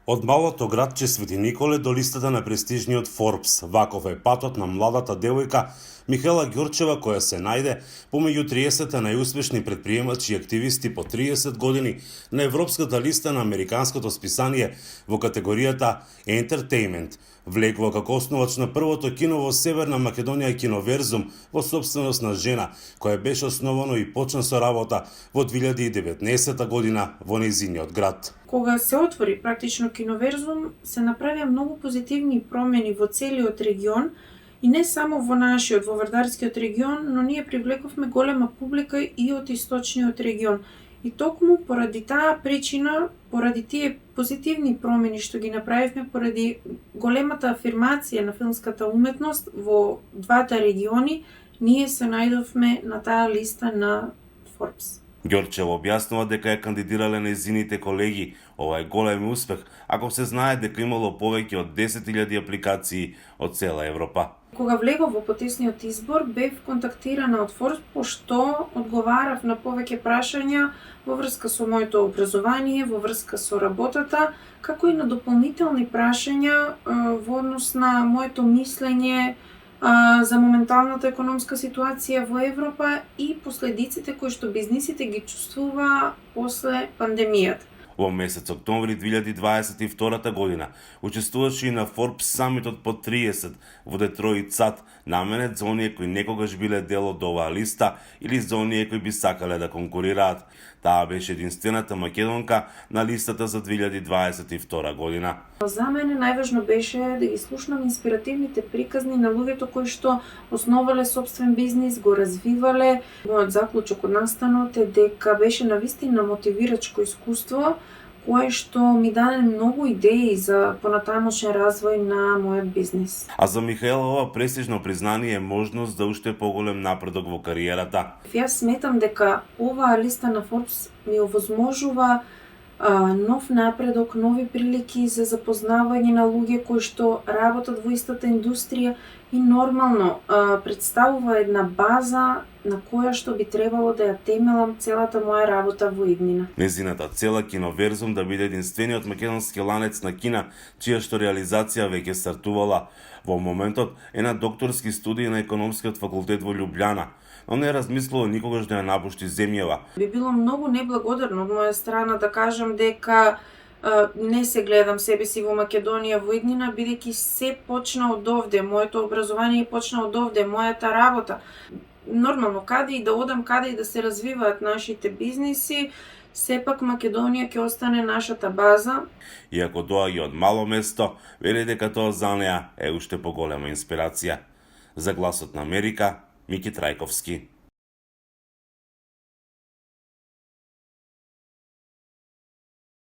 Од малото градче Свети Николе до листата на престижниот Forbes, ваков е патот на младата девојка Михаела Ѓурчева, која се најде помеѓу 30 најуспешни претприемачи и активисти по 30 години на европската листа на американското списание во категоријата Entertainment. Влегува како основач на првото кино во Северна Македонија Киноверзум во собственост на жена, која беше основано и почна со работа во 2019 година во нејзиниот град. Кога се отвори практично Киноверзум, се направија многу позитивни промени во целиот регион и не само во нашиот, во Вардарскиот регион, но ние привлековме голема публика и од источниот регион. И токму поради таа причина, поради тие позитивни промени што ги направивме, поради големата афирмација на филмската уметност во двата региони, ние се најдовме на таа листа на Forbes. Ѓорчева објаснува дека ја кандидирале нејзините колеги. Ова е голем успех, ако се знае дека имало повеќе од 10.000 апликации од цела Европа. Кога влегов во потесниот избор, бев контактирана од Forbes, пошто одговарав на повеќе прашања во врска со моето образование, во врска со работата, како и на дополнителни прашања во однос на моето мислење за моменталната економска ситуација во Европа и последиците кои што бизнисите ги чувствува после пандемијата. Во месец октомври 2022 година учествуваше и на Forbes самитот по 30 во Детройт САД, наменет за оние кои некогаш биле дел од оваа листа или за оние кои би сакале да конкурираат. Таа беше единствената македонка на листата за 2022 година. За мене најважно беше да ги слушнам инспиративните приказни на луѓето кои што основале собствен бизнис, го развивале. Мојот заклучок од настанот е дека беше навистина мотивирачко искуство, кое што ми даде многу идеи за понатамошен развој на мојот бизнис. А за Михаела ова престижно признание е можност за уште поголем напредок во кариерата. Јас сметам дека оваа листа на Forbes ми овозможува нов напредок, нови прилики за запознавање на луѓе кои што работат во истата индустрија и нормално представува една база на која што би требало да ја темелам целата моја работа во иднина. Незината цела Киноверзум да биде единствениот македонски ланец на кина, чија што реализација веќе стартувала. Во моментот е на докторски студии на Економскиот факултет во Љубљана, но не размислува никогаш да ја напушти земјава. Би било многу неблагодарно од моја страна да кажам дека не се гледам себе си во Македонија во иднина, бидејќи се почна од овде, моето образование почна од овде, мојата работа. Нормално, каде и да одам, каде и да се развиваат нашите бизниси, сепак Македонија ќе остане нашата база. Иако доаѓа од мало место, вели дека тоа за неа е уште поголема инспирација. За Гласот на Америка, Мики Трајковски.